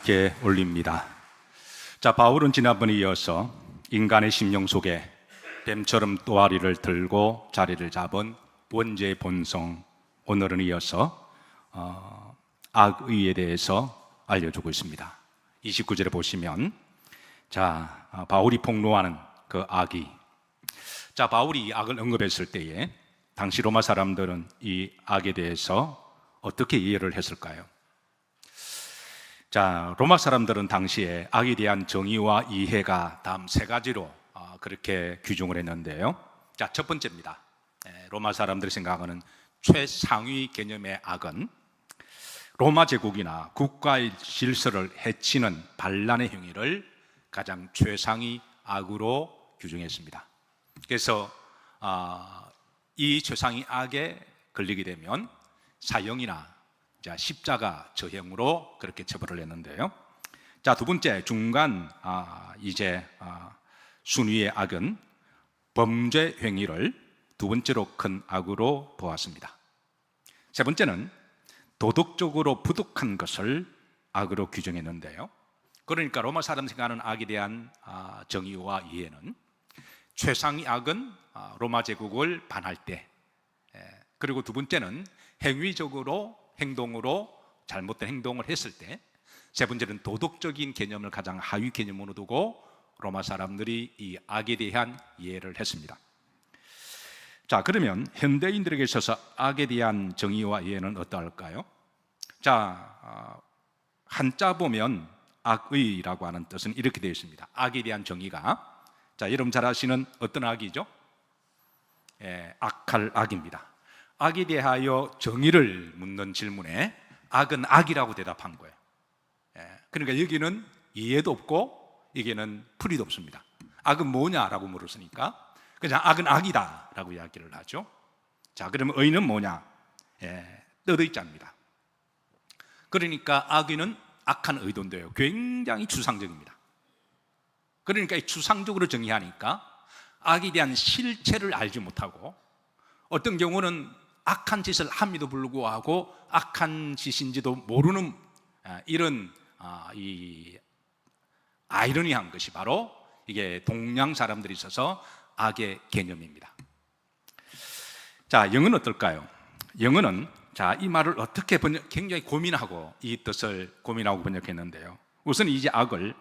께 올립니다. 자, 바울은 지난번에 이어서 인간의 심령 속에 뱀처럼 또아리를 들고 자리를 잡은 원죄의 본성, 오늘은 이어서 악의에 대해서 알려주고 있습니다. 29절에 보시면 바울이 폭로하는 그 악의. 자, 바울이 이 악을 언급했을 때에 당시 로마 사람들은 이 악에 대해서 어떻게 이해를 했을까요? 자, 로마 사람들은 당시에 악에 대한 정의와 이해가 다음 세 가지로 그렇게 규정을 했는데요. 자, 첫 번째입니다. 로마 사람들이 생각하는 최상위 개념의 악은 로마 제국이나 국가의 질서를 해치는 반란의 행위를 가장 최상위 악으로 규정했습니다. 그래서 이 최상위 악에 걸리게 되면 사형이나 십자가 저형으로 그렇게 처벌을 했는데요. 자, 두 번째 중간 순위의 악은 범죄 행위를 두 번째로 큰 악으로 보았습니다. 세 번째는 도덕적으로 부득한 것을 악으로 규정했는데요. 그러니까 로마 사람 생각하는 악에 대한 정의와 이해는 최상위 악은 로마 제국을 반할 때, 그리고 두 번째는 행위적으로 행동으로 잘못된 행동을 했을 때, 세 번째는 도덕적인 개념을 가장 하위 개념으로 두고 로마 사람들이 이 악에 대한 이해를 했습니다. 자, 그러면 현대인들에게 있어서 악에 대한 정의와 이해는 어떠할까요? 자, 한자 보면 악의라고 하는 뜻은 이렇게 되어 있습니다. 악에 대한 정의가, 자, 여러분 잘 아시는 어떤 악이죠? 악할 악입니다. 악에 대하여 정의를 묻는 질문에 악은 악이라고 대답한 거예요. 그러니까 여기는 이해도 없고 여기는 풀이도 없습니다. 악은 뭐냐라고 물었으니까 그냥 악은 악이다 라고 이야기를 하죠. 자, 그러면 의는 뭐냐? 뜻의자입니다. 그러니까 악의는 악한 의도인데요, 굉장히 추상적입니다. 그러니까 이 추상적으로 정의하니까 악에 대한 실체를 알지 못하고, 어떤 경우는 악한 짓을 함에도 불구하고 악한 짓인지도 모르는 이런 이 아이러니한 것이 바로 이게 동양 사람들이 있어서 악의 개념입니다. 자, 영어는 어떨까요? 영어는 이 말을 어떻게 굉장히 고민하고 이 뜻을 고민하고 번역했는데요. 우선 이제 악을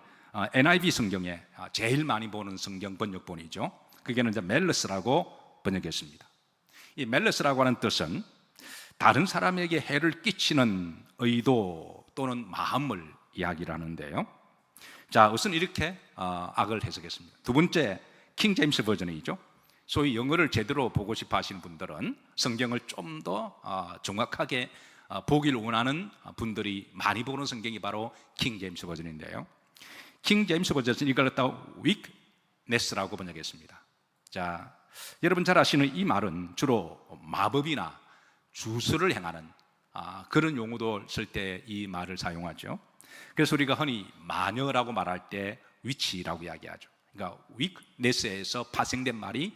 NIV 성경에 제일 많이 보는 성경 번역본이죠. 그게는 이제 멜러스라고 번역했습니다. 이 멜러스라고 하는 뜻은 다른 사람에게 해를 끼치는 의도 또는 마음을 이야기를 하는데요. 자, 우선 이렇게 악을 해석했습니다. 두 번째, 킹 제임스 버전이죠. 소위 영어를 제대로 보고 싶어 하시는 분들은 성경을 좀 더 정확하게 보기를 원하는 분들이 많이 보는 성경이 바로 킹 제임스 버전인데요. 킹 제임스 버전은 이걸 갖다가 weakness라고 번역했습니다. 자, 여러분 잘 아시는 이 말은 주로 마법이나 주술을 행하는 그런 용어도 쓸 때 이 말을 사용하죠. 그래서 우리가 흔히 마녀라고 말할 때 위치라고 이야기하죠. 그러니까 weakness에서 파생된 말이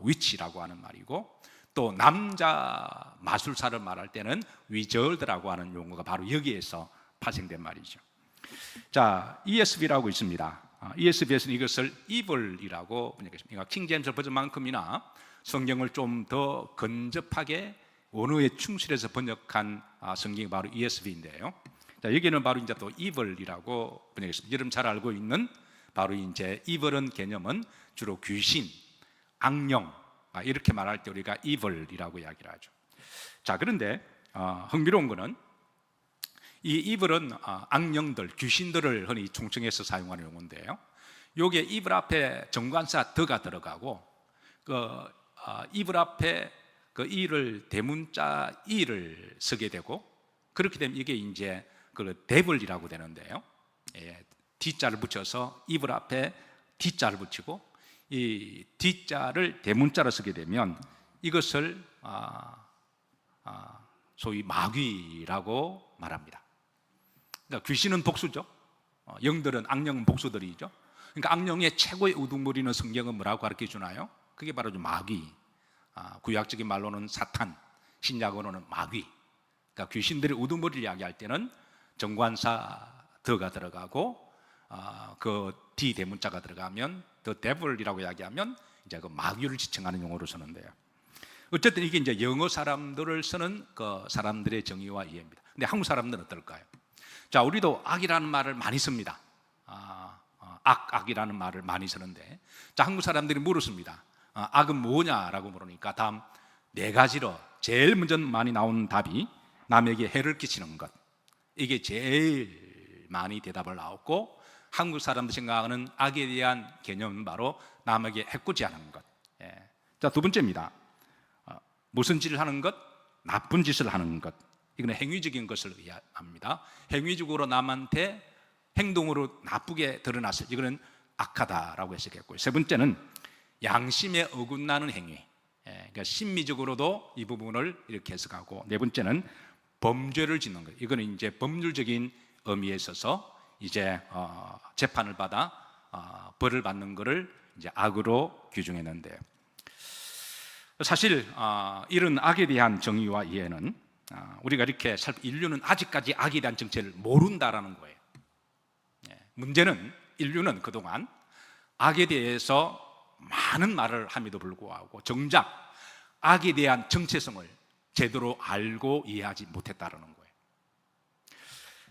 위치라고 하는 말이고, 또 남자 마술사를 말할 때는 wizard라고 하는 용어가 바로 여기에서 파생된 말이죠. 자, ESV라고 있습니다. ESV에서는 이것을 evil이라고 번역했습니다. 그러니까 킹 제임스 버전만큼이나 성경을 좀 더 근접하게 원어에 충실해서 번역한 성경이 바로 ESV인데요. 자, 여기는 바로 이제 또 evil이라고 번역했습니다. 여러분 잘 알고 있는 바로 이제 evil은 개념은 주로 귀신, 악령 이렇게 말할 때 우리가 evil이라고 이야기를 하죠. 자, 그런데 흥미로운 거는 이 evil은 악령들, 귀신들을 흔히 총칭해서 사용하는 용어인데요. 여기에 evil 앞에 정관사 더가 들어가고, 그 evil 앞에 그 e를 대문자 e를 쓰게 되고, 그렇게 되면 이게 이제 그 devil이라고 되는데요. D자를 붙여서 evil 앞에 D자를 붙이고 이 D자를 대문자로 쓰게 되면 이것을 소위 마귀라고 말합니다. 그러니까 귀신은 복수죠. 영들은, 악령은 복수들이죠. 그러니까 악령의 최고의 우두머리는 성경은 뭐라고 가르쳐 주나요? 그게 바로 마귀. 구약적인 말로는 사탄, 신약으로는 마귀. 그러니까 귀신들의 우두머리를 이야기할 때는 정관사 더가 들어가고 그 D 대문자가 들어가면 the devil이라고 이야기하면 이제 그 마귀를 지칭하는 용어로 쓰는데요. 어쨌든 이게 이제 영어 사람들을 쓰는 그 사람들의 정의와 이해입니다. 근데 한국 사람들은 어떨까요? 자, 우리도 악이라는 말을 많이 씁니다. 악이라는 말을 많이 쓰는데, 자, 한국 사람들이 물었습니다. 악은 뭐냐라고 물으니까 다음 네 가지로 제일 먼저 많이 나온 답이 남에게 해를 끼치는 것. 이게 제일 많이 대답을 나왔고, 한국 사람들 생각하는 악에 대한 개념은 바로 남에게 해코지하는 것. 자, 두 번째입니다. 무슨 짓을 하는 것? 나쁜 짓을 하는 것. 이거는 행위적인 것을 의미합니다. 행위적으로 남한테 행동으로 나쁘게 드러났을 때 이거는 악하다라고 해석했고요. 세 번째는 양심에 어긋나는 행위. 그러니까 심미적으로도 이 부분을 이렇게 해석하고, 네 번째는 범죄를 짓는 것. 이거는 이제 법률적인 의미에 있어서 이제 재판을 받아 벌을 받는 것을 이제 악으로 규정했는데요. 사실 이런 악에 대한 정의와 이해는 우리가 이렇게 인류는 아직까지 악에 대한 정체를 모른다라는 거예요. 문제는 인류는 그동안 악에 대해서 많은 말을 함에도 불구하고 정작 악에 대한 정체성을 제대로 알고 이해하지 못했다는 거예요.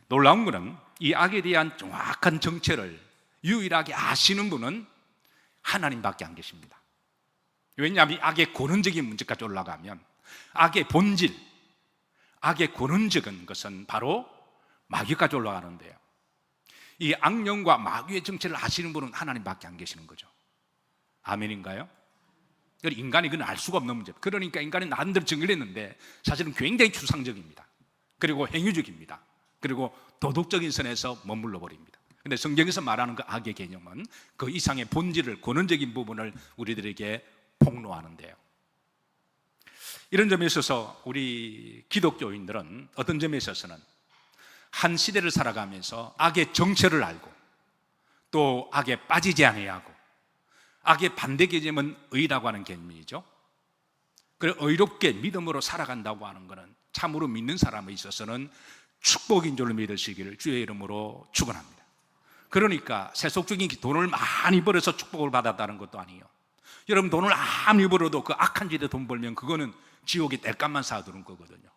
놀라운 것은 이 악에 대한 정확한 정체를 유일하게 아시는 분은 하나님밖에 안 계십니다. 왜냐하면 악의 근원적인 문제까지 올라가면 악의 본질, 악의 근원적인 것은 바로 마귀까지 올라가는데요. 이 악령과 마귀의 정체를 아시는 분은 하나님밖에 안 계시는 거죠. 아멘인가요? 인간이 그건 알 수가 없는 문제. 그러니까 인간이 나름대로 정의를 했는데 사실은 굉장히 추상적입니다. 그리고 행위적입니다. 그리고 도덕적인 선에서 머물러 버립니다. 그런데 성경에서 말하는 그 악의 개념은 그 이상의 본질을, 근원적인 부분을 우리들에게 폭로하는데요. 이런 점에 있어서 우리 기독교인들은 어떤 점에 있어서는 한 시대를 살아가면서 악의 정체를 알고 또 악에 빠지지 않아야 하고, 악의 반대 개념은 의라고 하는 개념이죠. 그리고 의롭게 믿음으로 살아간다고 하는 것은 참으로 믿는 사람에 있어서는 축복인 줄을 믿으시기를 주의 이름으로 축원합니다. 그러니까 세속적인 돈을 많이 벌어서 축복을 받았다는 것도 아니에요. 여러분, 돈을 아무리 벌어도 그 악한 짓에 돈 벌면 그거는 지옥에 땔감만 쌓아두는 거거든요.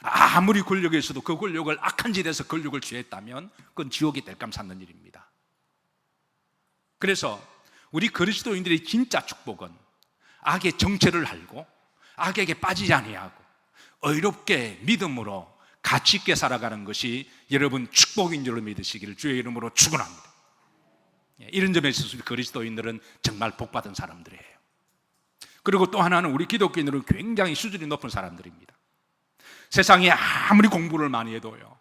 아무리 권력이 있어도 그 권력을 악한 짓에서 권력을 취했다면 그건 지옥에 땔감 쌓는 일입니다. 그래서 우리 그리스도인들의 진짜 축복은 악의 정체를 알고 악에게 빠지지 아니하고 의롭게 믿음으로 가치 있게 살아가는 것이 여러분 축복인 줄로 믿으시기를 주의 이름으로 축원합니다. 이런 점에 있어서 그리스도인들은 정말 복받은 사람들이에요. 그리고 또 하나는 우리 기독교인들은 굉장히 수준이 높은 사람들입니다. 세상에 아무리 공부를 많이 해도요,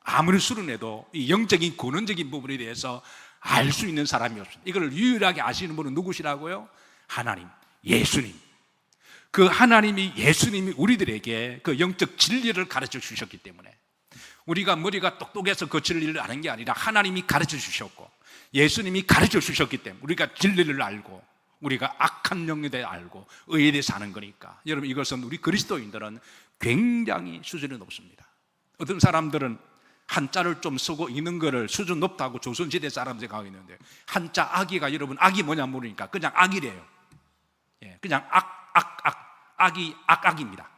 아무리 수련해도 이 영적인 근원적인 부분에 대해서 알 수 있는 사람이 없습니다. 이걸 유일하게 아시는 분은 누구시라고요? 하나님, 예수님. 그 하나님이, 예수님이 우리들에게 그 영적 진리를 가르쳐 주셨기 때문에, 우리가 머리가 똑똑해서 그 진리를 아는 게 아니라 하나님이 가르쳐 주셨고 예수님이 가르쳐 주셨기 때문에 우리가 진리를 알고 우리가 악한 영에 대해 알고 의에 대해 사는 거니까, 여러분, 이것은 우리 그리스도인들은 굉장히 수준이 높습니다. 어떤 사람들은 한자를 좀 쓰고 읽는 거를 수준 높다고 조선시대 사람 생각하고 있는데, 한자 악이가, 여러분, 악이 뭐냐 모르니까 그냥 악이래요. 그냥 악입니다.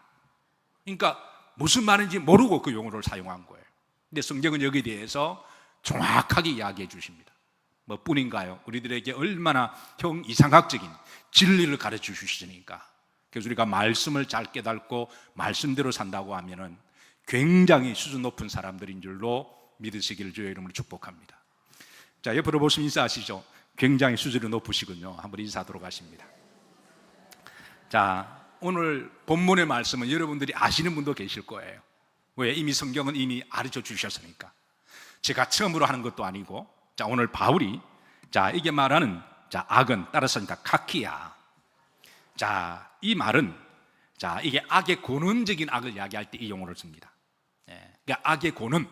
그러니까 무슨 말인지 모르고 그 용어를 사용한 거예요. 근데 성경은 여기에 대해서 정확하게 이야기해 주십니다. 뭐 뿐인가요? 우리들에게 얼마나 이상학적인 진리를 가르쳐 주시니까. 그래서 우리가 말씀을 잘 깨닫고 말씀대로 산다고 하면은 굉장히 수준 높은 사람들인 줄로 믿으시기를 주의 이름으로 축복합니다. 자, 옆으로 보시면 인사하시죠. 굉장히 수준이 높으시군요. 한번 인사하도록 하십니다. 자, 오늘 본문의 말씀은 여러분들이 아시는 분도 계실 거예요. 왜? 이미 성경은 이미 가르쳐 주셨으니까. 제가 처음으로 하는 것도 아니고, 자, 오늘 바울이, 자, 이게 말하는, 자, 악은, 따라서 카키야. 자, 이 말은, 자, 이게 악의 근원적인 악을 이야기할 때 이 용어를 씁니다. 그러니까 악의 근원,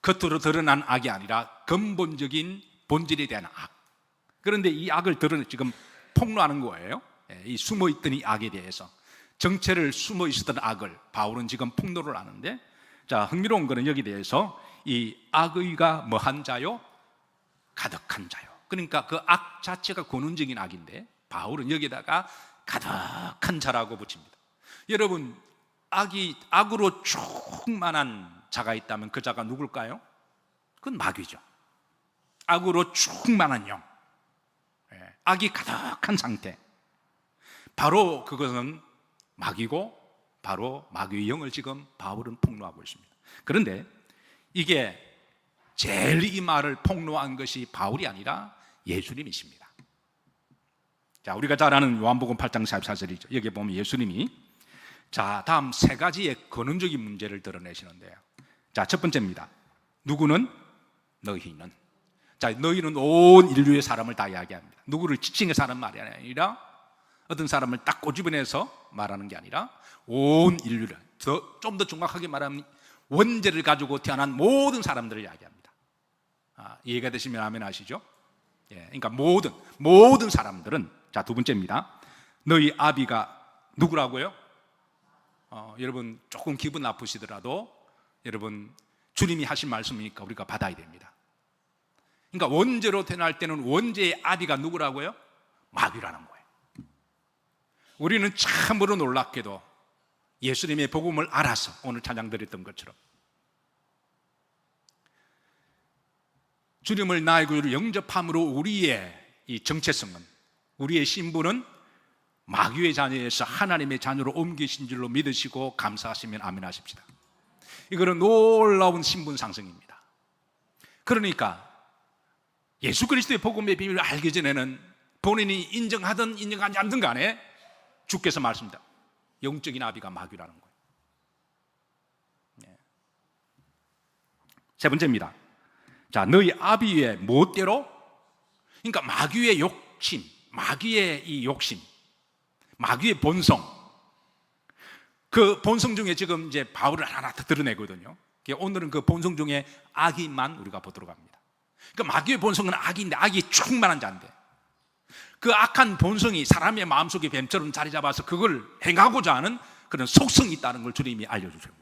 겉으로 드러난 악이 아니라 근본적인 본질에 대한 악. 그런데 이 악을 지금 폭로하는 거예요. 이 숨어있던 이 악에 대해서, 정체를 숨어있었던 악을 바울은 지금 폭로를 하는데, 자, 흥미로운 것은 여기 대해서 이 악의가 뭐한 자요? 가득한 자요. 그러니까 그 악 자체가 근원적인 악인데 바울은 여기다가 가득한 자라고 붙입니다. 여러분, 악으로 충만한 자가 있다면 그 자가 누굴까요? 그건 마귀죠. 악으로 충만한 영, 악이 가득한 상태, 바로 그것은 마귀고 바로 마귀의 영을 지금 바울은 폭로하고 있습니다. 그런데 이게 제일 이 말을 폭로한 것이 바울이 아니라 예수님이십니다. 자, 우리가 잘 아는 요한복음 8장 44절이죠. 여기 보면 예수님이 자, 다음 세 가지의 근원적인 문제를 드러내시는데요. 자, 첫 번째입니다. 누구는? 너희는. 자, 너희는 온 인류의 사람을 다 이야기합니다. 누구를 지칭해 사는 말이 아니라 어떤 사람을 딱 꼬집어내서 말하는 게 아니라 온 인류를, 좀 더 정확하게 말하면 원죄를 가지고 태어난 모든 사람들을 이야기합니다. 이해가 되시면 아멘 하시죠? 예, 그러니까 모든 사람들은, 자, 두 번째입니다. 너희 아비가 누구라고요? 여러분 조금 기분 나쁘시더라도 여러분 주님이 하신 말씀이니까 우리가 받아야 됩니다. 그러니까 원죄로 태어날 때는 원죄의 아비가 누구라고요? 마귀라는 거예요. 우리는 참으로 놀랍게도 예수님의 복음을 알아서 오늘 찬양 드렸던 것처럼 주님을 나의 구주로 영접함으로 우리의 이 정체성은, 우리의 신분은 마귀의 자녀에서 하나님의 자녀로 옮기신 줄로 믿으시고 감사하시면 아멘 하십시다. 이거는 놀라운 신분 상승입니다. 그러니까 예수 그리스도의 복음의 비밀을 알기 전에는 본인이 인정하든 인정하지 않든 간에 주께서 말씀합니다. 영적인 아비가 마귀라는 거예요. 세 번째입니다. 자, 너희 아비의 무엇대로? 그러니까 마귀의 욕심, 마귀의 이 욕심, 마귀의 본성, 그 본성 중에 지금 이제 바울을 하나 더 드러내거든요. 오늘은 그 본성 중에 악인만 우리가 보도록 합니다. 그러니까 마귀의 본성은 악인데, 악이 충만한 자인데 그 악한 본성이 사람의 마음속에 뱀처럼 자리 잡아서 그걸 행하고자 하는 그런 속성이 있다는 걸 주님이 알려주셔요.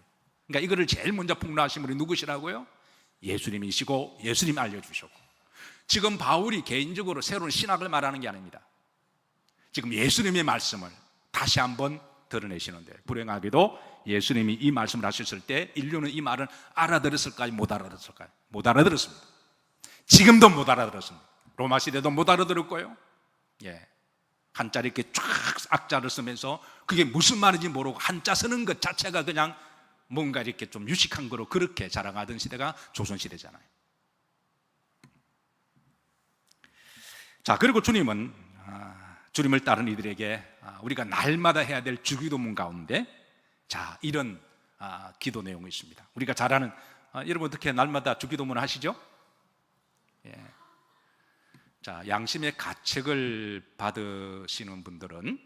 그러니까 이거를 제일 먼저 폭로하신 분이 누구시라고요? 예수님이시고 예수님이 알려주셨고, 지금 바울이 개인적으로 새로운 신학을 말하는 게 아닙니다. 지금 예수님의 말씀을 다시 한번 드러내시는데, 불행하게도 예수님이 이 말씀을 하셨을 때 인류는 이 말을 알아들었을까요? 못 알아들었을까요? 못 알아들었습니다. 지금도 못 알아들었습니다. 로마 시대도 못 알아들었고요. 한자를 이렇게 쫙 악자를 쓰면서 그게 무슨 말인지 모르고 한자 쓰는 것 자체가 그냥 뭔가 이렇게 좀 유식한 거로 그렇게 자랑하던 시대가 조선시대잖아요. 자, 그리고 주님은 주님을 따른 이들에게 우리가 날마다 해야 될 주기도문 가운데 자, 이런 기도 내용이 있습니다. 우리가 잘 아는, 여러분 어떻게 날마다 주기도문을 하시죠? 자, 양심의 가책을 받으시는 분들은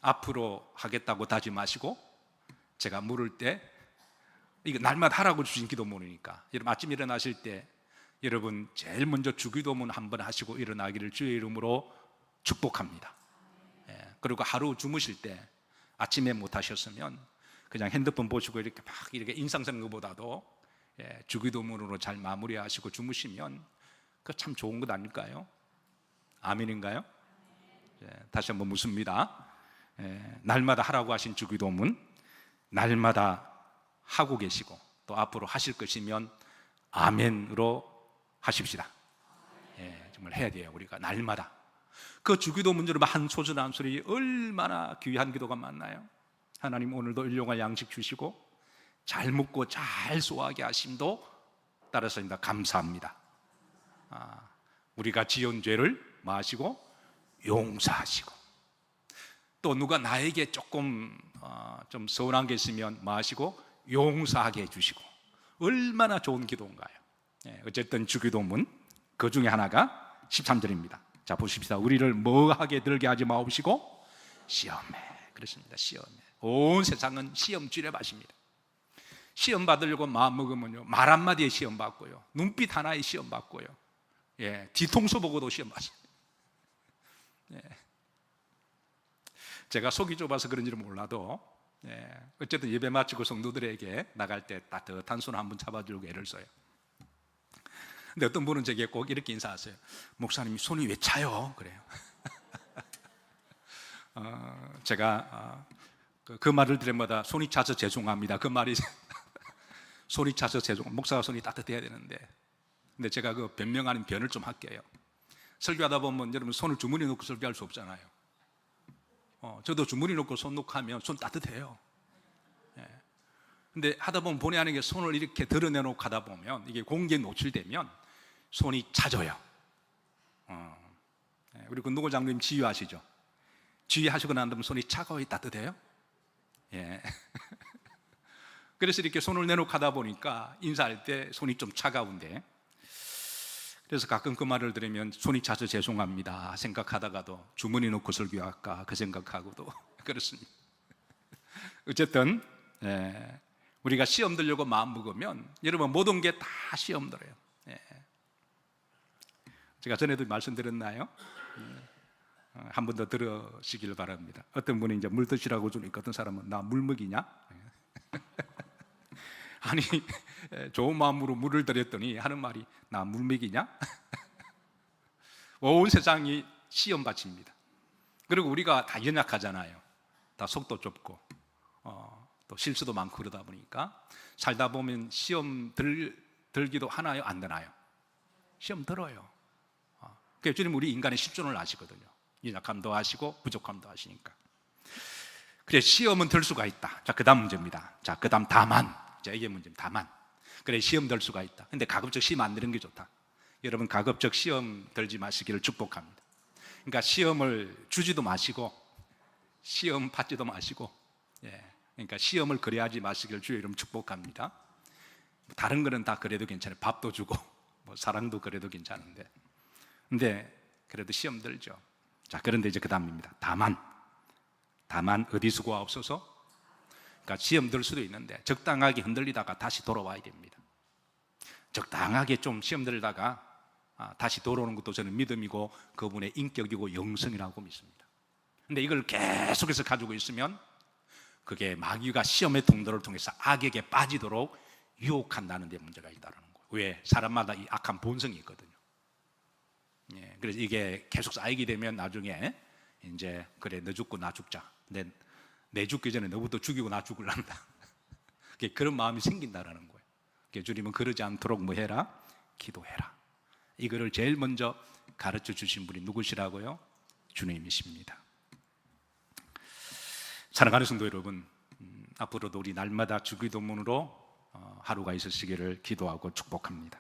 앞으로 하겠다고 다짐하시고, 제가 물을 때 이거 날마다 하라고 주신 기도문이니까 여러분 아침 일어나실 때 여러분 제일 먼저 주기도문 한번 하시고 일어나기를 주의 이름으로 축복합니다. 그리고 하루 주무실 때 아침에 못 하셨으면 그냥 핸드폰 보시고 이렇게 막 이렇게 인상 쓰는 것보다도 주기도문으로 잘 마무리하시고 주무시면 그 참 좋은 것 아닐까요? 아멘인가요? 다시 한번 묻습니다. 날마다 하라고 하신 주기도문 날마다 하고 계시고 또 앞으로 하실 것이면 아멘으로 하십시다. 정말 해야 돼요. 우리가 날마다 그 주기도문 여러분 한 소절 한 소리 얼마나 귀한 기도가 많나요? 하나님 오늘도 일용할 양식 주시고 잘 먹고 잘 소화하게 하심도 따라서입니다. 감사합니다. 우리가 지은 죄를 마시고 용서하시고, 또 누가 나에게 조금 좀 서운한 게 있으면 마시고 용서하게 해주시고, 얼마나 좋은 기도인가요? 어쨌든 주기도문 그 중에 하나가 13절입니다. 자, 보십시다. 우리를 뭐하게 들게 하지 마옵시고 시험에, 그렇습니다. 시험에. 온 세상은 시험줄에 마십니다. 시험 받으려고 마음 먹으면요 말 한마디에 시험 받고요, 눈빛 하나에 시험 받고요, 뒤통수 보고도 시험 받습니다. 제가 속이 좁아서 그런지는 몰라도 어쨌든 예배 마치고 성도들에게 나갈 때 따뜻한 손 한번 잡아주고 애를 써요. 근데 어떤 분은 제게 꼭 이렇게 인사하세요. 목사님이 손이 왜 차요? 그래요. 제가 그 말을 들을 때마다 손이 차서 죄송합니다. 그 말이 손이 차서 목사가 손이 따뜻해야 되는데, 근데 제가 그 변명 아닌 변을 좀 할게요. 설교하다 보면 여러분 손을 주머니에 넣고 설교할 수 없잖아요. 저도 주머니 넣고 손 놓고 하면 손 따뜻해요. 근데 하다 보면 본의 아니게 손을 이렇게 드러내놓고 하다 보면 이게 공기에 노출되면 손이 차져요. 우리 군동호 장로님 지휘하시죠? 지휘하시고 난 다음에 손이 차가워요, 따뜻해요? 예. 그래서 이렇게 손을 내놓고 하다 보니까 인사할 때 손이 좀 차가운데, 그래서 가끔 그 말을 들으면 손이 차서 죄송합니다 생각하다가도 주머니 놓고 설교할까 그 생각하고도 그렇습니다. 어쨌든 우리가 시험 들려고 마음 먹으면 여러분 모든 게 다 시험 들어요. 제가 전에도 말씀드렸나요? 한 번 더 들으시길 바랍니다. 어떤 분이 이제 물 드시라고 주니까 어떤 사람은 나 물 먹이냐? 아니 좋은 마음으로 물을 드렸더니 하는 말이 나 물 먹이냐? 온 세상이 시험밭입니다. 그리고 우리가 다 연약하잖아요. 다 속도 좁고 또 실수도 많고 그러다 보니까 살다 보면 시험 들기도 하나요? 안 되나요? 시험 들어요. 그래서 주님 우리 인간의 실존을 아시거든요. 연약함도 아시고 부족함도 아시니까. 그래 시험은 들 수가 있다. 자, 그 다음 문제입니다. 자, 그 다음 다만. 자, 이게 문제입니다. 다만. 그래 시험 들 수가 있다. 근데 가급적 시험 안 드는 게 좋다. 여러분 가급적 시험 들지 마시기를 축복합니다. 그러니까 시험을 주지도 마시고 시험 받지도 마시고, 그러니까 시험을 그래하지 마시기를 주의 이름 축복합니다. 다른 거는 다 그래도 괜찮아요. 밥도 주고 뭐 사랑도 그래도 괜찮은데, 근데 그래도 시험 들죠. 자, 그런데 이제 그 다음입니다. 다만 어디 수고가 없어서, 그러니까 시험 들 수도 있는데 적당하게 흔들리다가 다시 돌아와야 됩니다. 적당하게 좀 시험 들다가 다시 돌아오는 것도 저는 믿음이고 그분의 인격이고 영성이라고 믿습니다. 근데 이걸 계속해서 가지고 있으면 그게 마귀가 시험의 통로를 통해서 악에게 빠지도록 유혹한다는 데 문제가 있다는 거예요. 왜? 사람마다 이 악한 본성이 있거든요. 그래서 이게 계속 쌓이게 되면 나중에 이제 그래 너 죽고 나 죽자. 근데 내 죽기 전에 너부터 죽이고 나 죽을란다. 그런 마음이 생긴다라는 거예요. 주님은 그러지 않도록 뭐 해라? 기도해라. 이거를 제일 먼저 가르쳐 주신 분이 누구시라고요? 주님이십니다. 사랑하는 성도 여러분, 앞으로도 우리 날마다 주기도문으로 하루가 있으시기를 기도하고 축복합니다.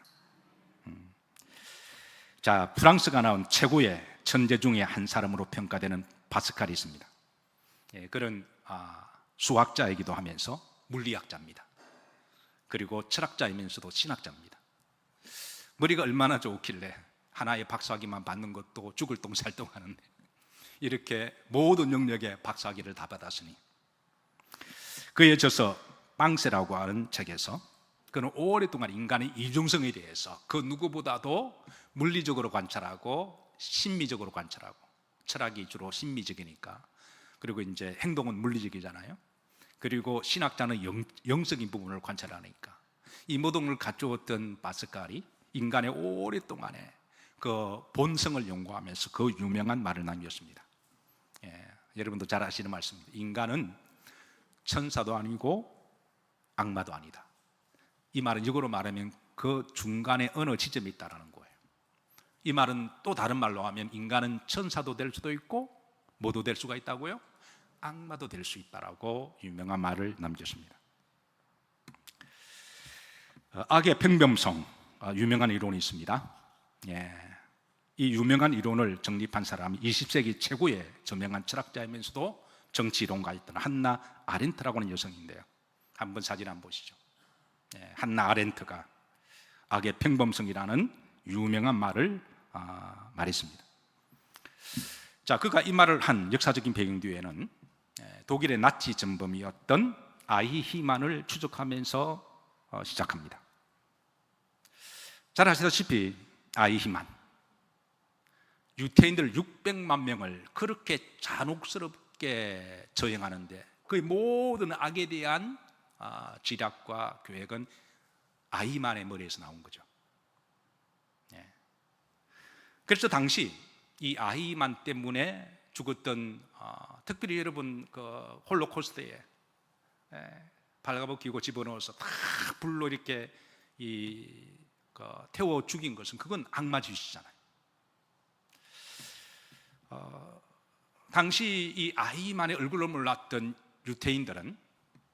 자, 프랑스가 나온 최고의 천재 중에 한 사람으로 평가되는 파스칼이 있습니다. 그런 수학자이기도 하면서 물리학자입니다. 그리고 철학자이면서도 신학자입니다. 머리가 얼마나 좋길래 하나의 박사학위만 받는 것도 죽을 똥 살 똥 하는데 이렇게 모든 영역에 박사학위를 다 받았으니, 그에 저서 빵세라고 하는 책에서 그는 오랫동안 인간의 이중성에 대해서 그 누구보다도 물리적으로 관찰하고 심미적으로 관찰하고, 철학이 주로 심미적이니까, 그리고 이제 행동은 물리적이잖아요. 그리고 신학자는 영적인 부분을 관찰하니까 이 모든 걸 갖추었던 파스칼이 인간의 오랫동안의 그 본성을 연구하면서 그 유명한 말을 남겼습니다. 여러분도 잘 아시는 말씀입니다. 인간은 천사도 아니고 악마도 아니다. 이 말은 역으로 말하면 그 중간에 어느 지점에 있다라는 거예요. 이 말은 또 다른 말로 하면 인간은 천사도 될 수도 있고 뭐도 될 수가 있다고요? 악마도 될 수 있다라고 유명한 말을 남겼습니다. 악의 평범성, 유명한 이론이 있습니다. 이 유명한 이론을 정립한 사람이 20세기 최고의 저명한 철학자이면서도 정치이론가였던 한나 아렌트라고 하는 여성인데요. 한번 사진 한번 보시죠. 한나 아렌트가 악의 평범성이라는 유명한 말을 말했습니다. 자, 그가 이 말을 한 역사적인 배경 뒤에는 독일의 나치 전범이었던 아이히만을 추적하면서 시작합니다. 잘 아시다시피 아이히만, 유태인들 600만 명을 그렇게 잔혹스럽게 저행하는데 거의 모든 악에 대한 지략과 계획은 아히만의 머리에서 나온 거죠. 예. 그래서 당시 이 아히만 때문에 죽었던 특별히 여러분 그 홀로코스트에 발가벗기고 집어넣어서 다 불로 이렇게 태워 죽인 것은 그건 악마 짓이잖아요. 당시 이 아히만의 얼굴을 몰랐던 유태인들은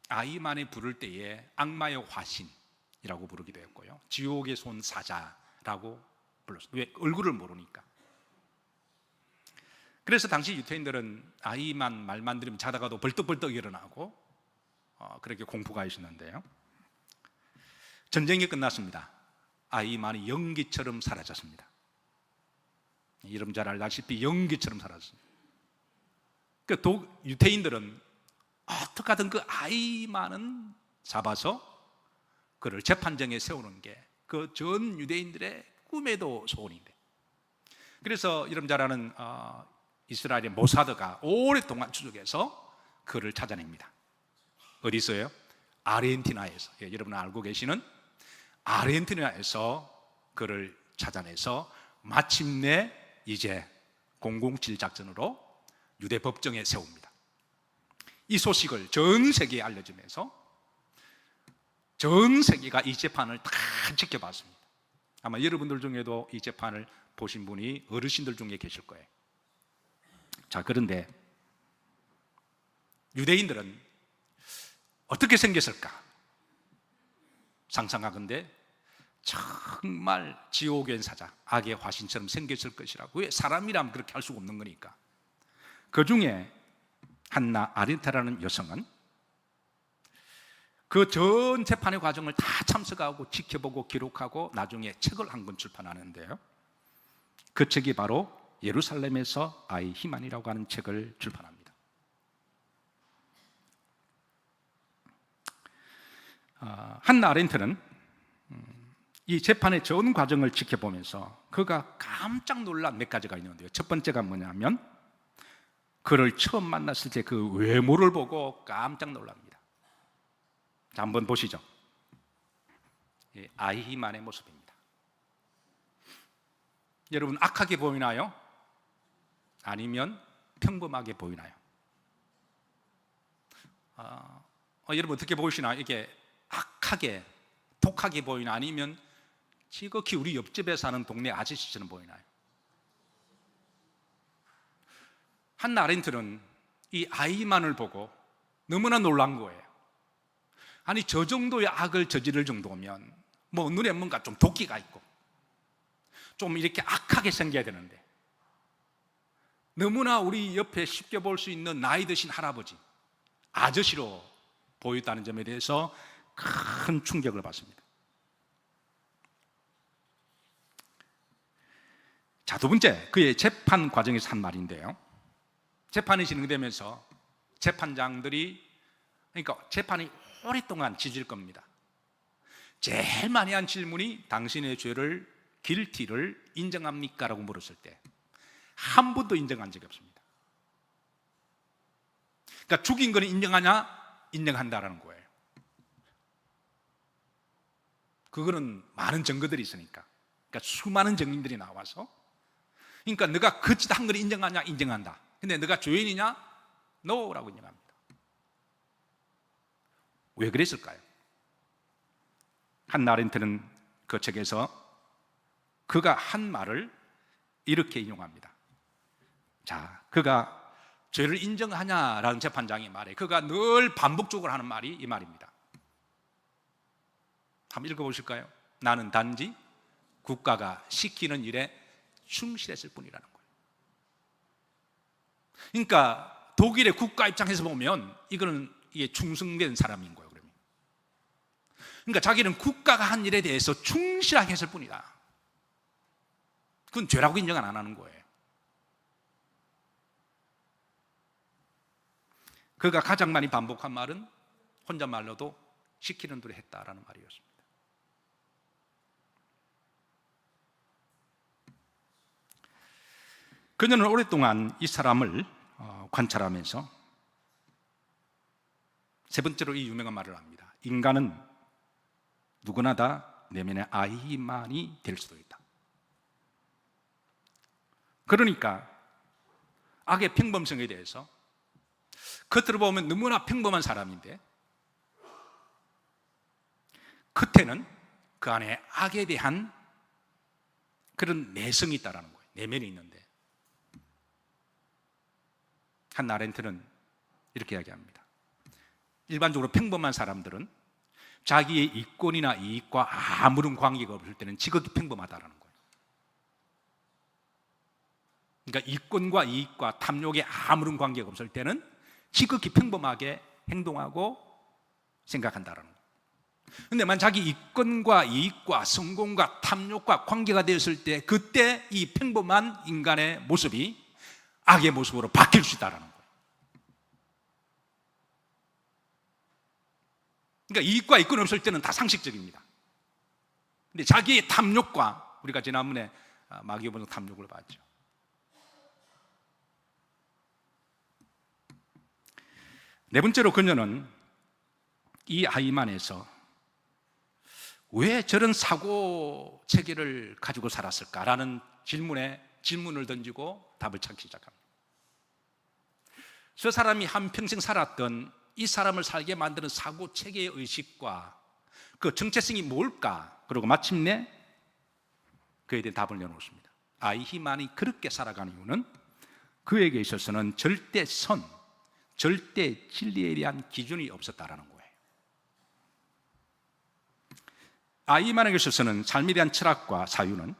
아히만이 부를 때에 악마의 화신이라고 부르기도 했고요, 지옥의 손 사자라고 불렀어요. 왜? 얼굴을 모르니까. 그래서 당시 유태인들은 아히만 말만 들으면 자다가도 벌떡벌떡 일어나고 그렇게 공포가 있었는데요, 전쟁이 끝났습니다. 아히만이 연기처럼 사라졌습니다. 여러분 잘 알다시피 연기처럼 사라졌습니다. 유태인들은 어떻게든 그 아히만은 잡아서 그를 재판정에 세우는 게 그 전 유대인들의 꿈에도 소원인데, 그래서 여러분 잘 아는 이스라엘의 모사드가 오랫동안 추적해서 그를 찾아냅니다. 어디 있어요? 아르헨티나에서. 여러분 알고 계시는 아르헨티나에서 그를 찾아내서 마침내 이제 007 작전으로 유대 법정에 세웁니다. 이 소식을 전 세계에 알려지면서 전 세계가 이 재판을 다 지켜봤습니다. 아마 여러분들 중에도 이 재판을 보신 분이 어르신들 중에 계실 거예요. 자, 그런데 유대인들은 어떻게 생겼을까? 상상하건대 정말 지옥의 사자, 악의 화신처럼 생겼을 것이라고. 왜? 사람이라면 그렇게 할 수가 없는 거니까. 그 중에 한나 아렌타라는 여성은 그 전 재판의 과정을 다 참석하고 지켜보고 기록하고 나중에 책을 한 권 출판하는데요, 그 책이 바로 예루살렘에서 아히만이라고 하는 책을 출판합니다. 한나 아렌트는 이 재판의 전 과정을 지켜보면서 그가 깜짝 놀란 몇 가지가 있는데요, 첫 번째가 뭐냐면 그를 처음 만났을 때 그 외모를 보고 깜짝 놀랍니다. 자, 한번 보시죠. 아히만의 모습입니다. 여러분 악하게 보이나요? 아니면 평범하게 보이나요? 여러분 어떻게 보이시나요? 이게 악하게 독하게 보이나, 아니면 지극히 우리 옆집에 사는 동네 아저씨처럼 보이나요? 한나 아렌트는 이 아히만을 보고 너무나 놀란 거예요. 아니, 저 정도의 악을 저지를 정도면 뭐 눈에 뭔가 좀 도끼가 있고 좀 이렇게 악하게 생겨야 되는데, 너무나 우리 옆에 쉽게 볼 수 있는 나이 드신 할아버지, 아저씨로 보였다는 점에 대해서 큰 충격을 받습니다. 자, 두 번째, 그의 재판 과정에서 한 말인데요, 재판이 진행되면서 재판장들이, 그러니까 재판이 오랫동안 지질 겁니다. 제일 많이 한 질문이 당신의 죄를, 길티를 인정합니까? 라고 물었을 때 한 번도 인정한 적이 없습니다. 그러니까 죽인 거는 인정하냐? 인정한다라는 거예요. 그거는 많은 증거들이 있으니까. 그러니까 수많은 증인들이 나와서, 그러니까 너가 그 짓 한 걸 인정하냐? 인정한다. 근데 너가 죄인이냐? 노라고 인정합니다. 왜 그랬을까요? 한나 아렌트는 그 책에서 그가 한 말을 이렇게 인용합니다. 자, 그가 죄를 인정하냐라는 재판장이 말해, 그가 늘 반복적으로 하는 말이 이 말입니다. 한번 읽어보실까요? 나는 단지 국가가 시키는 일에 충실했을 뿐이라는 거예요. 그러니까 독일의 국가 입장에서 보면 이게 충성된 사람인 거예요. 그러니까 자기는 국가가 한 일에 대해서 충실하게 했을 뿐이다. 그건 죄라고 인정 안 하는 거예요. 그가 가장 많이 반복한 말은 혼잣말로도 시키는 대로 했다라는 말이었습니다. 그녀는 오랫동안 이 사람을 관찰하면서 세 번째로 이 유명한 말을 합니다. 인간은 누구나 다 내면의 아이만이 될 수도 있다. 그러니까 악의 평범성에 대해서 겉으로 보면 너무나 평범한 사람인데 끝에는 그 안에 악에 대한 그런 내성이 있다는 거예요. 내면이 있는데 한나 아렌트는 이렇게 이야기합니다. 일반적으로 평범한 사람들은 자기의 이권이나 이익과 아무런 관계가 없을 때는 지극히 평범하다는 거예요. 그러니까 이권과 이익과 탐욕에 아무런 관계가 없을 때는 지극히 평범하게 행동하고 생각한다는 거예요. 그런데 만약 자기 이권과 이익과 성공과 탐욕과 관계가 되었을 때 그때 이 평범한 인간의 모습이 악의 모습으로 바뀔 수 있다는 거예요. 그러니까 이익과 이권이 없을 때는 다 상식적입니다. 근데 자기의 탐욕과, 우리가 지난번에 마귀의 탐욕을 봤죠. 네 번째로 그녀는 이 아이만에서 왜 저런 사고 체계를 가지고 살았을까라는 질문을 던지고 답을 찾기 시작합니다. 저 사람이 한평생 살았던 이 사람을 살게 만드는 사고 체계의 의식과 그 정체성이 뭘까? 그리고 마침내 그에 대한 답을 내놓습니다. 아이히만이 그렇게 살아가는 이유는 그에게 있어서는 절대 절대 진리에 대한 기준이 없었다라는 거예요. 아이만에게 있어서는 삶에 대한 철학과 사유는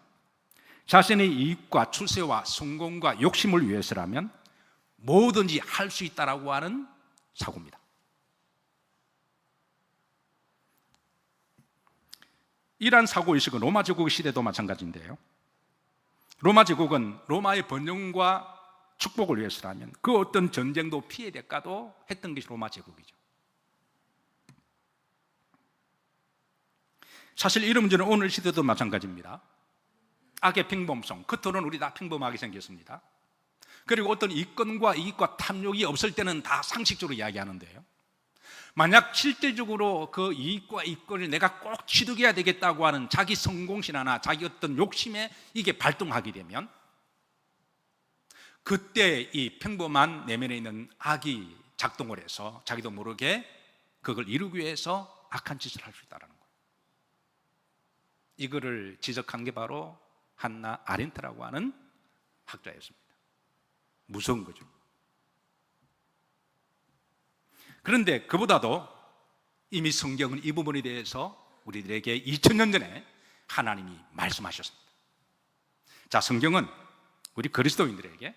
자신의 이익과 추세와 성공과 욕심을 위해서라면 뭐든지 할 수 있다라고 하는 사고입니다. 이러한 사고의식은 로마 제국 시대도 마찬가지인데요, 로마 제국은 로마의 번영과 축복을 위해서라면 그 어떤 전쟁도 피해 대가도 했던 것이 로마 제국이죠. 사실 이런 문제는 오늘 시대도 마찬가지입니다. 악의 평범성, 겉으로는 우리 다 평범하게 생겼습니다. 그리고 어떤 이권과 이익과 탐욕이 없을 때는 다 상식적으로 이야기하는데요, 만약 실질적으로 그 이익과 이권을 내가 꼭 취득해야 되겠다고 하는 자기 성공신화나 자기 어떤 욕심에 이게 발동하게 되면 그때 이 평범한 내면에 있는 악이 작동을 해서 자기도 모르게 그걸 이루기 위해서 악한 짓을 할 수 있다는 거예요. 이거를 지적한 게 바로 한나 아렌트라고 하는 학자였습니다. 무서운 거죠. 그런데 그보다도 이미 성경은 이 부분에 대해서 우리들에게 2000년 전에 하나님이 말씀하셨습니다. 자, 성경은 우리 그리스도인들에게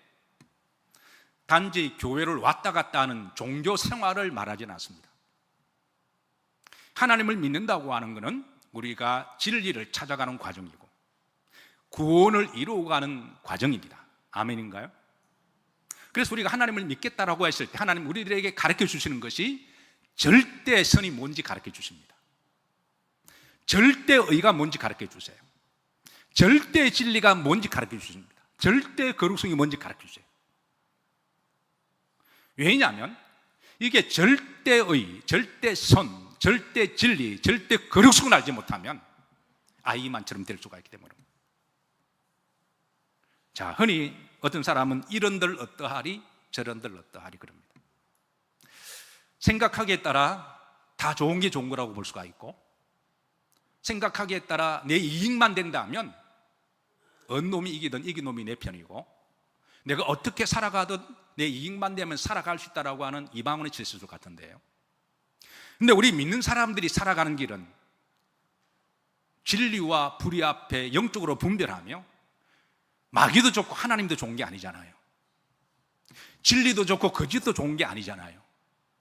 단지 교회를 왔다 갔다 하는 종교 생활을 말하지는 않습니다. 하나님을 믿는다고 하는 것은 우리가 진리를 찾아가는 과정이고 구원을 이루어가는 과정입니다. 아멘인가요? 그래서 우리가 하나님을 믿겠다라고 했을 때 하나님 우리들에게 가르쳐 주시는 것이 절대선이 뭔지 가르쳐 주십니다. 절대의가 뭔지 가르쳐 주세요. 절대 진리가 뭔지 가르쳐 주십니다. 절대 거룩성이 뭔지 가르쳐 주세요. 왜냐하면 이게 절대의, 절대선, 절대 진리, 절대 거룩성을 알지 못하면 아이만처럼 될 수가 있기 때문입니다. 자, 흔히 어떤 사람은 이런들 어떠하리 저런들 어떠하리 그럽니다. 생각하기에 따라 다 좋은 게 좋은 거라고 볼 수가 있고, 생각하기에 따라 내 이익만 된다면 어느 놈이 이기든 이긴 놈이 내 편이고, 내가 어떻게 살아가든 내 이익만 되면 살아갈 수 있다라고 하는 이방원의 질서 같은데요, 근데 우리 믿는 사람들이 살아가는 길은 진리와 불의 앞에 영적으로 분별하며 마귀도 좋고 하나님도 좋은 게 아니잖아요. 진리도 좋고 거짓도 좋은 게 아니잖아요.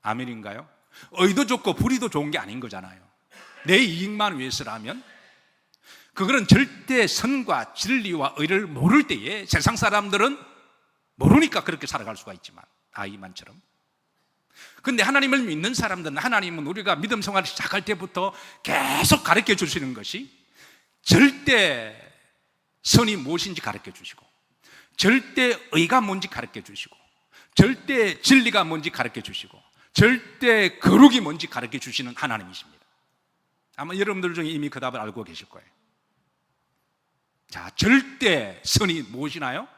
아멘인가요? 의도 좋고 불의도 좋은 게 아닌 거잖아요. 내 이익만 위해서라면 그거는 절대 선과 진리와 의를 모를 때에 세상 사람들은 모르니까 그렇게 살아갈 수가 있지만 아이만처럼. 근데 하나님을 믿는 사람들은, 하나님은 우리가 믿음 생활을 시작할 때부터 계속 가르쳐 주시는 것이 절대 선이 무엇인지 가르쳐 주시고, 절대 의가 뭔지 가르쳐 주시고, 절대 진리가 뭔지 가르쳐 주시고, 절대 거룩이 뭔지 가르쳐 주시는 하나님이십니다. 아마 여러분들 중에 이미 그 답을 알고 계실 거예요. 자, 절대 선이 무엇이나요?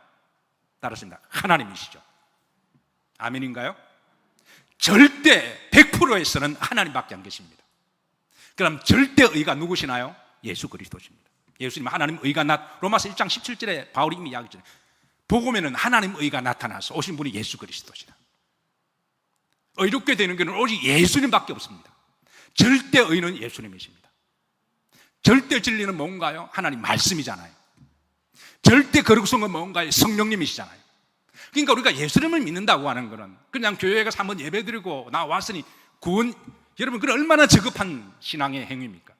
따랐습니다. 하나님이시죠. 아멘인가요? 절대 100%의 선은 하나님밖에 안 계십니다. 그럼 절대의가 누구시나요? 예수 그리스도십니다. 예수님 하나님 의가 로마서 1장 17절에 바울이 이미 이야기했잖아요. 복음에는 하나님 의가 나타나서 오신 분이 예수 그리스도시다. 의롭게 되는 것은 오직 예수님밖에 없습니다. 절대의는 예수님이십니다. 절대 진리는 뭔가요? 하나님 말씀이잖아요. 절대 거룩성은 뭔가요? 성령님이시잖아요. 그러니까 우리가 예수님을 믿는다고 하는 것은 그냥 교회에 가서 한번 예배드리고 나왔으니 구원, 여러분 그건 얼마나 저급한 신앙의 행위입니까?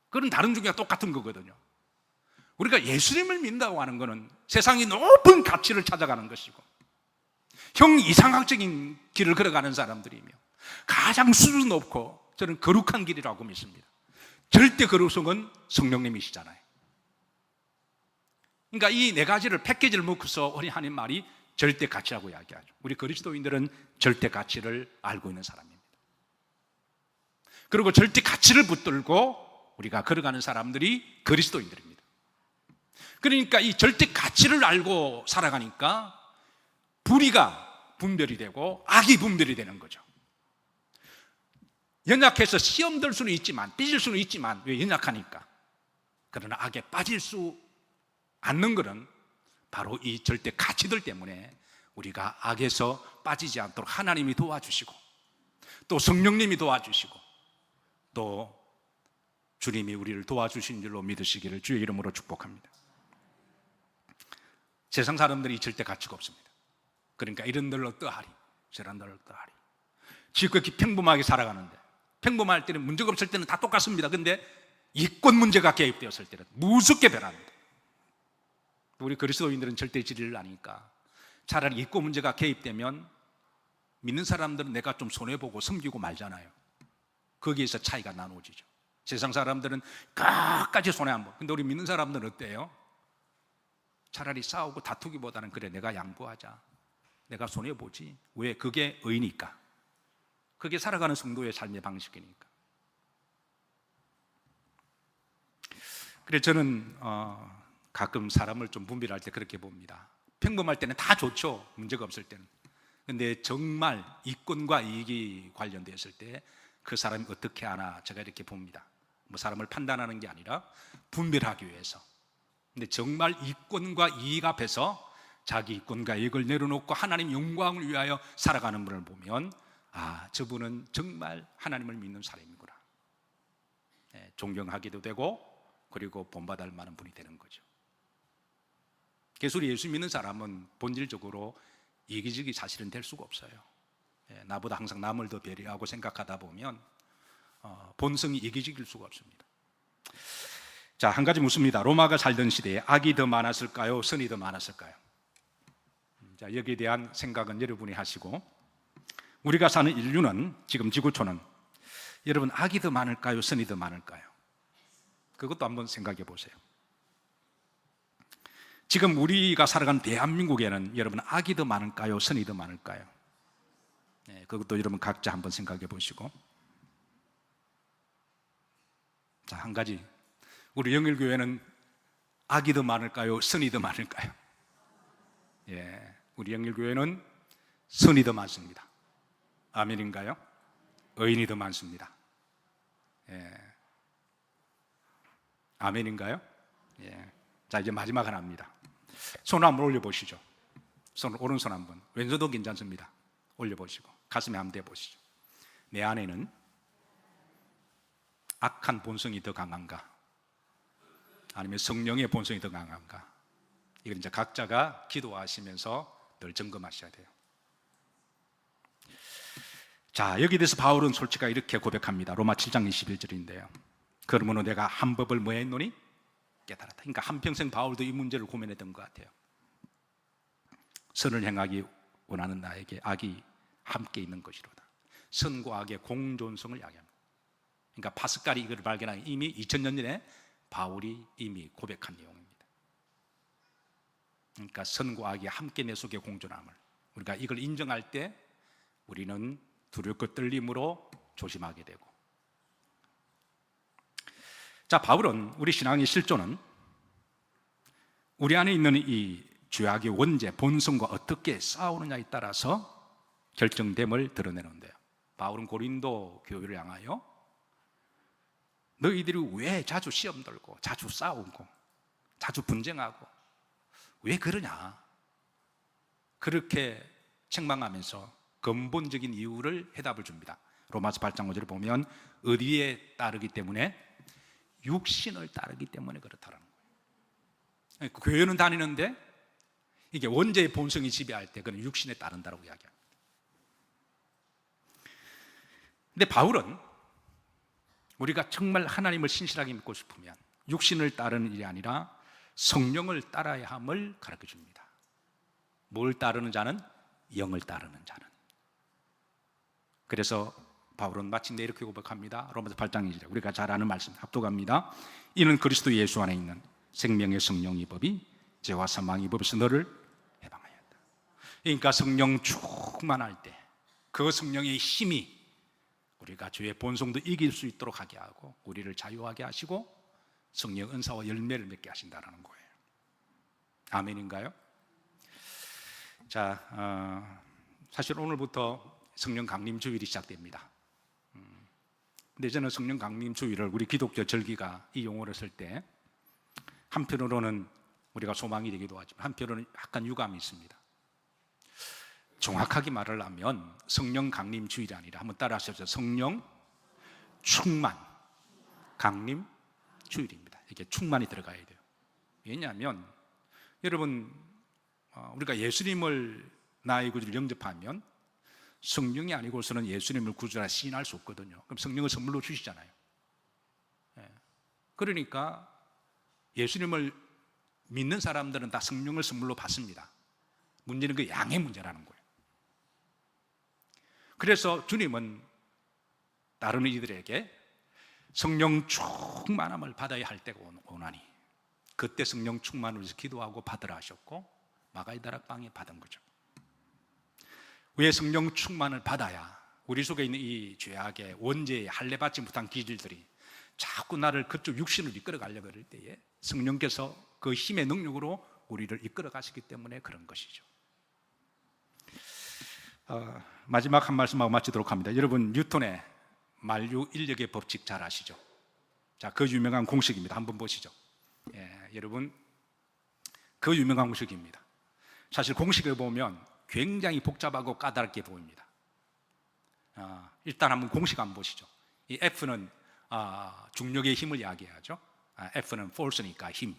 그건 다른 종교가 똑같은 거거든요. 우리가 예수님을 믿는다고 하는 것은 세상이 높은 가치를 찾아가는 것이고 형 이상학적인 길을 걸어가는 사람들이며 가장 수준 높고 저는 거룩한 길이라고 믿습니다. 절대 거룩성은 성령님이시잖아요. 그러니까 이 네 가지를 패키지를 묶어서 우리 하는 말이 절대 가치라고 이야기하죠. 우리 그리스도인들은 절대 가치를 알고 있는 사람입니다. 그리고 절대 가치를 붙들고 우리가 걸어가는 사람들이 그리스도인들입니다. 그러니까 이 절대 가치를 알고 살아가니까 불의가 분별이 되고 악이 분별이 되는 거죠. 연약해서 시험 들 수는 있지만, 삐질 수는 있지만, 왜 연약하니까. 그러나 악에 빠질 수 않는 것은 바로 이 절대 가치들 때문에 우리가 악에서 빠지지 않도록 하나님이 도와주시고 또 성령님이 도와주시고 또 주님이 우리를 도와주신 줄로 믿으시기를 주의 이름으로 축복합니다. 세상 사람들이 절대 가치가 없습니다. 그러니까 이런 들 어떠하리 저런 들 어떠하리 지극히 평범하게 살아가는데 평범할 때는 문제가 없을 때는 다 똑같습니다. 그런데 이권 문제가 개입되었을 때는 무섭게 변합니다. 우리 그리스도인들은 절대 진리를 아니까 차라리 이권 문제가 개입되면 믿는 사람들은 내가 좀 손해보고 섬기고 말잖아요. 거기에서 차이가 나누어지죠. 세상 사람들은 끝까지 손해 안 보고, 근데 우리 믿는 사람들은 어때요? 차라리 싸우고 다투기보다는 그래 내가 양보하자, 내가 손해보지. 왜? 그게 의니까. 그게 살아가는 성도의 삶의 방식이니까. 그래 저는 가끔 사람을 좀 분별할 때 그렇게 봅니다. 평범할 때는 다 좋죠, 문제가 없을 때는. 근데 정말 이권과 이익이 관련되었을 때 그 사람이 어떻게 하나 제가 이렇게 봅니다. 뭐 사람을 판단하는 게 아니라 분별하기 위해서. 근데 정말 이권과 이익 앞에서 자기 이권과 이익을 내려놓고 하나님 영광을 위하여 살아가는 분을 보면 아, 저분은 정말 하나님을 믿는 사람이구나. 존경하기도 되고 그리고 본받을 만한 분이 되는 거죠. 그래서 우리 예수 믿는 사람은 본질적으로 이기적이 사실은 될 수가 없어요. 나보다 항상 남을 더 배려하고 생각하다 보면 본성이 이기적일 수가 없습니다. 자, 한 가지 묻습니다. 로마가 살던 시대에 악이 더 많았을까요? 선이 더 많았을까요? 자, 여기에 대한 생각은 여러분이 하시고, 우리가 사는 인류는, 지금 지구촌은 여러분 악이 더 많을까요? 선이 더 많을까요? 그것도 한번 생각해 보세요. 지금 우리가 살아가는 대한민국에는 여러분 악이 더 많을까요? 선이 더 많을까요? 그것도 여러분 각자 한번 생각해 보시고. 자, 한 가지, 우리 영일교회는 악이 더 많을까요? 선이 더 많을까요? 우리 영일교회는 선이 더 많습니다. 아멘인가요? 의인이 더 많습니다. 아멘인가요? 자, 이제 마지막 하나입니다. 손 한번 올려보시죠. 오른손 한번, 왼손도 괜찮습니다. 올려보시고 가슴에 한번 대보시죠. 내 안에는 악한 본성이 더 강한가? 아니면 성령의 본성이 더 강한가? 이건 이제 각자가 기도하시면서 늘 점검하셔야 돼요. 자, 여기에 대해서 바울은 솔직하게 이렇게 고백합니다. 로마 7장 21절인데요. 그러므로 내가 한 법을 뭐 했노니? 깨달았다. 그러니까 한평생 바울도 이 문제를 고민했던 것 같아요. 선을 행하기 원하는 나에게 악이 함께 있는 것이로다. 선과 악의 공존성을 이야기합니다. 그러니까 파스칼이 이걸 발견한 이미 2000년 전에 바울이 이미 고백한 내용입니다. 그러니까 선과 악이 함께 내 속에 공존함을, 우리가 이걸 인정할 때 우리는 두렵고 떨림으로 조심하게 되고. 자, 바울은 우리 신앙의 실존은 우리 안에 있는 이 죄악의 원죄, 본성과 어떻게 싸우느냐에 따라서 결정됨을 드러내는데요. 바울은 고린도 교회를 향하여 너희들이 왜 자주 시험 들고 자주 싸우고 자주 분쟁하고 왜 그러냐, 그렇게 책망하면서 근본적인 이유를 해답을 줍니다. 로마서 8장 5절을 보면 어디에 따르기 때문에? 육신을 따르기 때문에 그렇다라는 거예요. 교회는 다니는데 이게 원죄의 본성이 지배할 때 그는 육신에 따른다고 이야기합니다. 근데 바울은 우리가 정말 하나님을 신실하게 믿고 싶으면 육신을 따르는 일이 아니라 성령을 따라야 함을 가르쳐 줍니다. 뭘 따르는 자는? 영을 따르는 자는. 그래서 바울은 마침내 이렇게 고백합니다. 로마서 8장 2절, 우리가 잘 아는 말씀 합독합니다. 이는 그리스도 예수 안에 있는 생명의 성령의 법이 죄와 사망의 법에서 너를 해방하였다. 그러니까 성령 충만할 때 그 성령의 힘이 우리가 죄의 본성도 이길 수 있도록 하게 하고 우리를 자유하게 하시고 성령 은사와 열매를 맺게 하신다는 거예요. 아멘인가요? 자, 사실 오늘부터 성령 강림 주일이 시작됩니다. 근데 저는 성령 강림 주일을 우리 기독교 절기가 이 용어를 쓸 때 한편으로는 우리가 소망이 되기도 하지만 한편으로는 약간 유감이 있습니다. 정확하게 말을 하면 성령 강림 주일이 아니라, 한번 따라 하십시오. 성령 충만 강림 주일입니다. 이게 충만이 들어가야 돼요. 왜냐하면 여러분, 우리가 예수님을 나의 구주를 영접하면 성령이 아니고서는 예수님을 구주라 시인할 수 없거든요. 그럼 성령을 선물로 주시잖아요. 그러니까 예수님을 믿는 사람들은 다 성령을 선물로 받습니다. 문제는 그 양의 문제라는 거예요. 그래서 주님은 다른 이들에게 성령 충만함을 받아야 할 때가 오나니 그때 성령 충만을 위해서 기도하고 받으라 하셨고 마가의 다락방에 받은 거죠. 왜 성령 충만을 받아야 우리 속에 있는 이 죄악의 원죄의 할례받지 못한 기질들이 자꾸 나를 그쪽 육신을 이끌어 가려고 할 때에 성령께서 그 힘의 능력으로 우리를 이끌어 가시기 때문에 그런 것이죠. 마지막 한 말씀하고 마치도록 합니다. 여러분, 뉴턴의 만유 인력의 법칙 잘 아시죠? 자, 그 유명한 공식입니다. 한번 보시죠. 여러분, 그 유명한 공식입니다. 사실 공식을 보면 굉장히 복잡하고 까다롭게 보입니다. 일단 한번 공식 한번 보시죠. 이 F는 중력의 힘을 이야기하죠. F는 force니까 힘.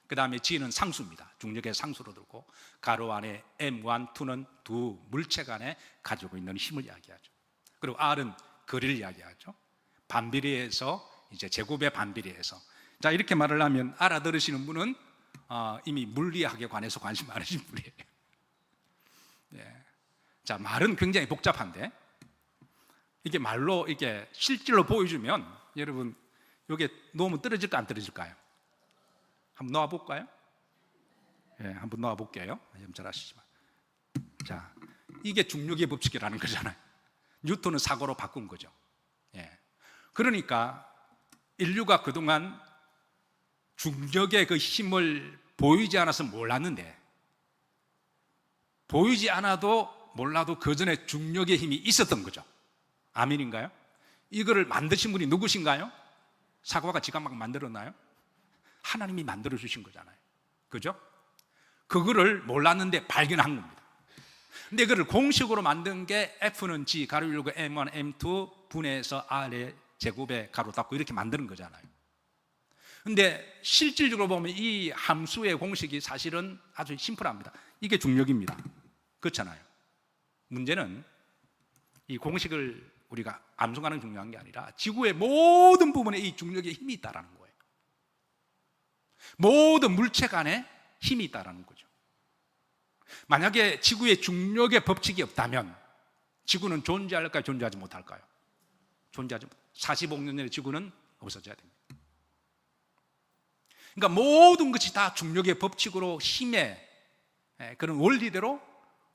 그 다음에 G는 상수입니다. 중력의 상수로 들고, 가로 안에 M1, 2는 두 물체 간에 가지고 있는 힘을 이야기하죠. 그리고 R은 거리를 이야기하죠. 반비례해서 이제 제곱의 반비례해서. 자, 이렇게 말을 하면 알아들으시는 분은 이미 물리학에 관해서 관심 많으신 분이에요. 자, 말은 굉장히 복잡한데 이게 말로 이게 실질로 보여주면 여러분, 이게 놓으면 떨어질까 안 떨어질까요? 한번 놓아볼까요? 한번 놓아볼게요. 잘 아시지만. 자, 이게 중력의 법칙이라는 거잖아요. 뉴턴은 사고로 바꾼 거죠. 그러니까 인류가 그동안 중력의 그 힘을 보이지 않아서 몰랐는데, 보이지 않아도 몰라도 그 전에 중력의 힘이 있었던 거죠. 아멘인가요? 이거를 만드신 분이 누구신가요? 사고가 지가 막 만들었나요? 하나님이 만들어 주신 거잖아요. 그죠? 그거를 몰랐는데 발견한 겁니다. 근데 그걸 공식으로 만든 게 F는 G, 가로 열고 M1, M2 분해해서 R의 제곱에 가로 닫고 이렇게 만드는 거잖아요. 근데 실질적으로 보면 이 함수의 공식이 사실은 아주 심플합니다. 이게 중력입니다. 그렇잖아요. 문제는 이 공식을 우리가 암송하는 게 중요한 게 아니라 지구의 모든 부분에 이 중력의 힘이 있다는 거예요. 모든 물체 간에 힘이 있다는 거죠. 만약에 지구에 중력의 법칙이 없다면 지구는 존재할까요? 존재하지 못할까요? 존재하지 못. 45억 년 전에 지구는 없어져야 됩니다. 그러니까 모든 것이 다 중력의 법칙으로 힘의 그런 원리대로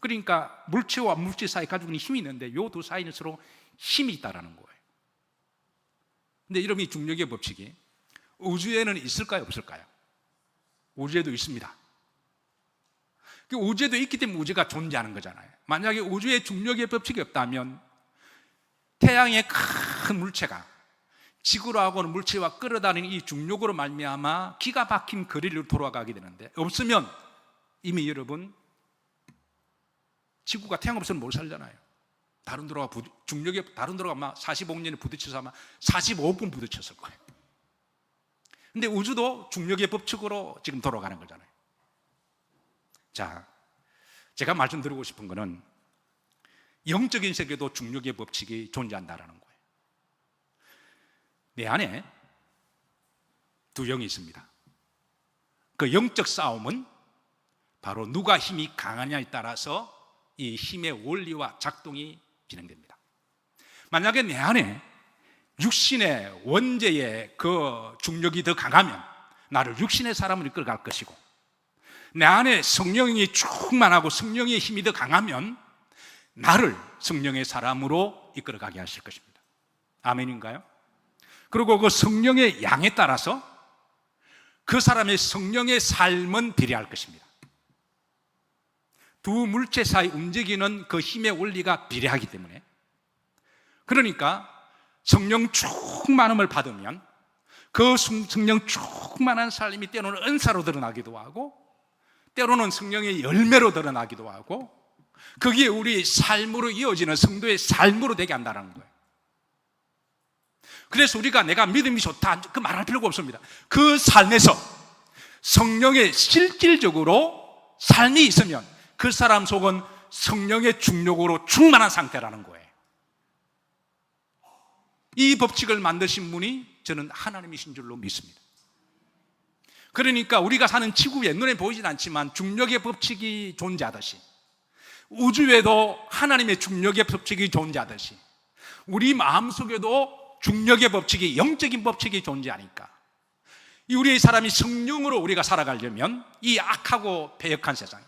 그러니까 물체와 물체 사이 가지고 있는 힘이 있는데 이 두 사이는 서로 힘이 있다라는 거예요. 근데 여러분, 이 중력의 법칙이 우주에는 있을까요, 없을까요? 우주에도 있습니다. 우주에도 있기 때문에 우주가 존재하는 거잖아요. 만약에 우주에 중력의 법칙이 없다면 태양의 큰 물체가 지구로 하고는 물체와 끌어다니는 이 중력으로 말미암아 기가 막힌 거리를 돌아가게 되는데, 없으면 이미 여러분 지구가 태양 없으면 못 살잖아요. 다른 도로가 중력에 다른 도로가 아마 45년에 부딪혀서 아마 45분 부딪혔을 거예요. 근데 우주도 중력의 법칙으로 지금 돌아가는 거잖아요. 자, 제가 말씀드리고 싶은 거는 영적인 세계도 중력의 법칙이 존재한다는 거예요. 내 안에 두 영이 있습니다. 그 영적 싸움은 바로 누가 힘이 강하냐에 따라서 이 힘의 원리와 작동이 진행됩니다. 만약에 내 안에 육신의 원죄의 그 중력이 더 강하면 나를 육신의 사람으로 이끌어갈 것이고, 내 안에 성령이 충만하고 성령의 힘이 더 강하면 나를 성령의 사람으로 이끌어가게 하실 것입니다. 아멘인가요? 그리고 그 성령의 양에 따라서 그 사람의 성령의 삶은 비례할 것입니다. 두 물체 사이 움직이는 그 힘의 원리가 비례하기 때문에, 그러니까 성령 충만함을 받으면 그 성령 충만한 삶이 때로는 은사로 드러나기도 하고 때로는 성령의 열매로 드러나기도 하고, 거기에 우리 삶으로 이어지는 성도의 삶으로 되게 한다는 거예요. 그래서 우리가 내가 믿음이 좋다 그 말할 필요가 없습니다. 그 삶에서 성령의 실질적으로 삶이 있으면 그 사람 속은 성령의 중력으로 충만한 상태라는 거예요. 이 법칙을 만드신 분이 저는 하나님이신 줄로 믿습니다. 그러니까 우리가 사는 지구에 눈에 보이진 않지만 중력의 법칙이 존재하듯이, 우주에도 하나님의 중력의 법칙이 존재하듯이, 우리 마음속에도 중력의 법칙이, 영적인 법칙이 존재하니까 우리의 사람이 성령으로 우리가 살아가려면 이 악하고 패역한 세상,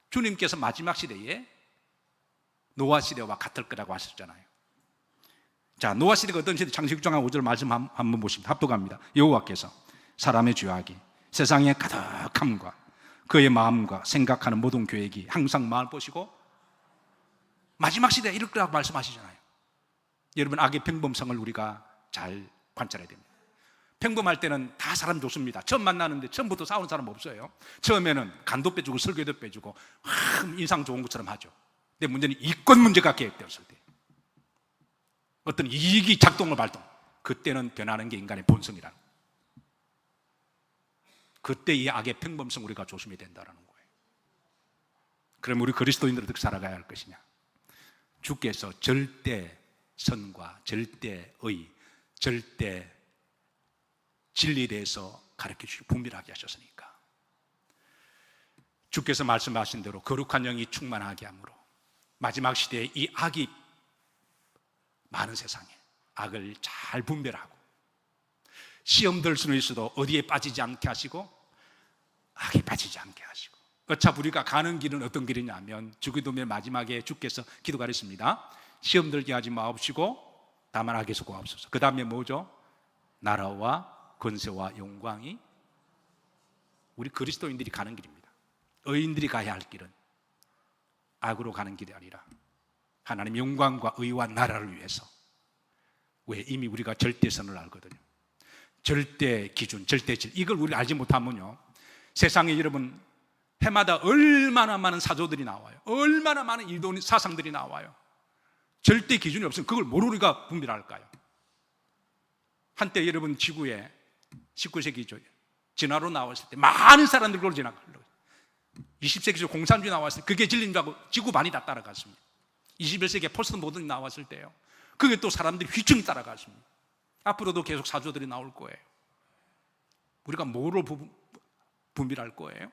주님께서 마지막 시대에 노아 시대와 같을 거라고 하셨잖아요. 자, 노아 시대가 어떤 시대? 창세기 6장 5절 말씀 한번 보십니다. 합독합니다. 여호와께서 사람의 죄악이 세상의 가득함과 그의 마음과 생각하는 모든 계획이 항상 마음을 보시고 마지막 시대에 이럴 거라고 말씀하시잖아요. 여러분, 악의 평범성을 우리가 잘 관찰해야 됩니다. 평범할 때는 다 사람 좋습니다. 처음 만나는데 처음부터 싸우는 사람 없어요. 처음에는 간도 빼주고 설교도 빼주고 인상 좋은 것처럼 하죠. 근데 문제는 이권 문제가 계획되었을 때, 어떤 이익이 작동을 발동, 그때는 변하는 게 인간의 본성이라는 거예요. 그때 이 악의 평범성 우리가 조심해야 된다는 거예요. 그럼 우리 그리스도인들은 어떻게 살아가야 할 것이냐? 주께서 절대 선과 절대 의, 절대 진리에 대해서 가르쳐 주시고 분별하게 하셨으니까, 주께서 말씀하신 대로 거룩한 영이 충만하게 함으로 마지막 시대에 이 악이 많은 세상에 악을 잘 분별하고 시험 들 수는 있어도 어디에 빠지지 않게 하시고 악에 빠지지 않게 하시고, 어차피 우리가 가는 길은 어떤 길이냐면 주기도면 마지막에 주께서 기도가랬습니다. 시험 들게 하지 마옵시고 다만 악에서 구하옵소서. 그 다음에 뭐죠? 나라와 권세와 영광이, 우리 그리스도인들이 가는 길입니다. 의인들이 가야 할 길은 악으로 가는 길이 아니라 하나님 영광과 의와 나라를 위해서. 왜? 이미 우리가 절대선을 알거든요. 절대 기준, 절대 질, 이걸 우리 알지 못하면요, 세상에 여러분 해마다 얼마나 많은 사조들이 나와요. 얼마나 많은 일도 사상들이 나와요. 절대 기준이 없으면 그걸 뭐로 우리가 분별할까요? 한때 여러분 지구에 19세기죠, 진화로 나왔을 때 많은 사람들이 그걸 지나가려고, 20세기죠 공산주의 나왔을 때 그게 진리인 줄 알고 지구 많이 다 따라갔습니다. 21세기에 포스트 모던이 나왔을 때요, 그게 또 사람들이 휘청이 따라갔습니다. 앞으로도 계속 사조들이 나올 거예요. 우리가 뭐로 분별할 거예요?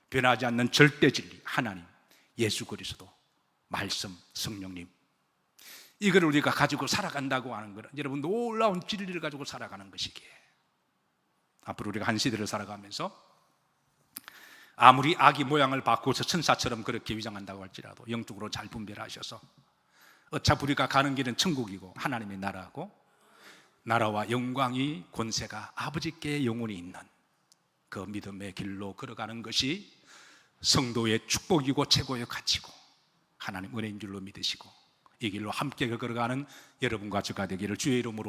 변하지 않는 절대 진리, 하나님, 예수 그리스도, 말씀, 성령님, 이걸 우리가 가지고 살아간다고 하는 거는 여러분 놀라운 진리를 가지고 살아가는 것이기에, 앞으로 우리가 한 시대를 살아가면서 아무리 악이 모양을 바꾸어서 천사처럼 그렇게 위장한다고 할지라도 영적으로 잘 분별하셔서 어차피 우리가 가는 길은 천국이고 하나님의 나라고, 나라와 영광이 권세가 아버지께 영원히 있는 그 믿음의 길로 걸어가는 것이 성도의 축복이고 최고의 가치고 하나님 은혜인 줄로 믿으시고 이 길로 함께 걸어가는 여러분과 저가 되기를 주의 이름으로